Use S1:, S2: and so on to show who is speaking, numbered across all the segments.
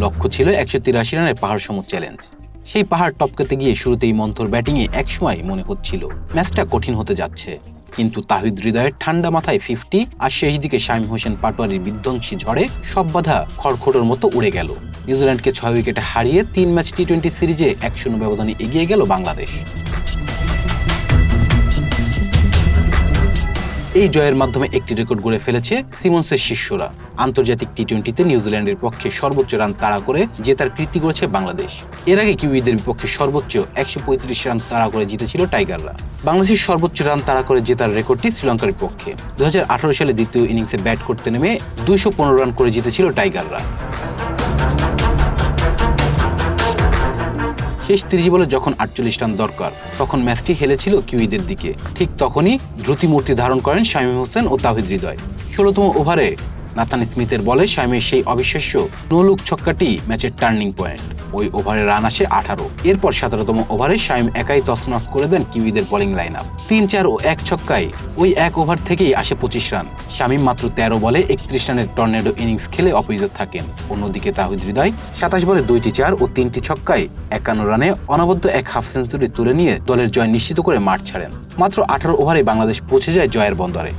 S1: লক্ষ্য ছিল 183 রানের পাহাড় সম চ্যালেঞ্জ। সেই পাহাড় টপকাতে গিয়ে শুরুতেই মন্থর ব্যাটিংয়ে একসময় মনে হচ্ছিল ম্যাচটা কঠিন হতে যাচ্ছে, কিন্তু তাহিদ হৃদয়ের ঠান্ডা মাথায় 50 আর শেষ দিকে শামীম হোসেন পাটোয়ারির বিধ্বংসী ঝড়ে সব বাধা খড়খড়ের মতো উড়ে গেল। নিউজিল্যান্ডকে 6 উইকেটে হারিয়ে 3 ম্যাচ টি-20 সিরিজে 1-0 ব্যবধানে এগিয়ে গেল বাংলাদেশ। এই জয়ের মাধ্যমে একটি রেকর্ড গড়ে ফেলেছে সিমন্সের শিষ্যরা। আন্তর্জাতিক টি-20তে নিউজিল্যান্ডের পক্ষে সর্বোচ্চ রান তাড়া করে জেতার কীর্তি করেছে বাংলাদেশ। এর আগে কিউইদের বিপক্ষে সর্বোচ্চ 135 রান তাড়া করে জিতেছিল টাইগাররা। বাংলাদেশের সর্বোচ্চ রান তাড়া করে জেতার রেকর্ডটি শ্রীলঙ্কার বিপক্ষে। 2018 সালে দ্বিতীয় ইনিংসে ব্যাট করতে নেমে 215 রান করে জিতেছিল টাইগাররা। শেষ 30 বলে যখন 48 রান দরকার, তখন ম্যাচটি হেলেছিল কিউইদের দিকে। ঠিক তখনই দ্রুতিমূর্তি ধারণ করেন শামীম হোসেন ও তাহিদ হৃদয়। 16তম ওভারে নাথান স্মিথের বলে শামীমের সেই অবিশ্বাস্য নো-লুক ছক্কাটি ম্যাচের টার্নিং পয়েন্ট। ওই ওভারে রান আসে 18। এরপর 17তম ওভারে শামীম একাই তছনছ করে দেন কিউইদের বোলিং লাইন আপ। 3, 4 ও 1 ছক্কায় ওই এক ওভার থেকেই আসে 25 রান। শামীম মাত্র 13 বলে 31 রানের টর্নেডো ইনিংস খেলে অপরাজিত থাকেন। অন্যদিকে তাহিদ হৃদয় 27 বলে 2টি 4 ও 3টি ছক্কায় 51 রানে অনবদ্য এক হাফ সেঞ্চুরি তুলে নিয়ে দলের জয় নিশ্চিত করে মাঠ ছাড়েন। মাত্র 18 ওভারে বাংলাদেশ পৌঁছে যায় জয়ের বন্দরে।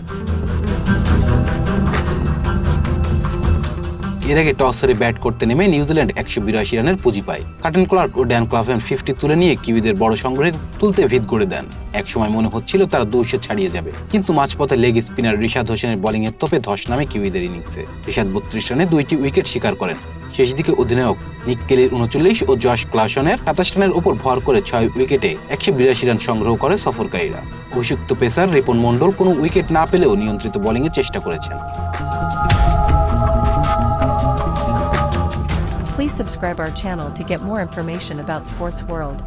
S1: এর আগে টস হেরে ব্যাট করতে নেমে নিউজিল্যান্ড 182 রানের পুঁজি পায়। কার্টেন ক্লার্ক ও ড্যান ক্লাভেন 50 তুলে নিয়ে কিউইদের বড় সংগ্রহে তুলতে ভিত গড়ে দেন। একসময় মনে হচ্ছিল তারা 200 ছাড়িয়ে যাবে, কিন্তু মাঝপথে লেগ স্পিনার রিশাদ হোসেনের বোলিংয়ের তোপে ধস নামে কিউইদের ইনিংসে। রিশাদ 32 রানে 2টি উইকেট শিকার করেন। শেষ দিকে অধিনায়ক নিক কেলির 39 ও জশ ক্লাসনের 27 রানের উপর ভর করে 6 উইকেটে 182 রান সংগ্রহ করে সফরকারীরা। অভিষিক্ত পেসার রিপন মন্ডল কোনো উইকেট না পেলেও নিয়ন্ত্রিত বোলিংয়ের চেষ্টা করেছেন।
S2: Please subscribe our channel to get more information about Sports World.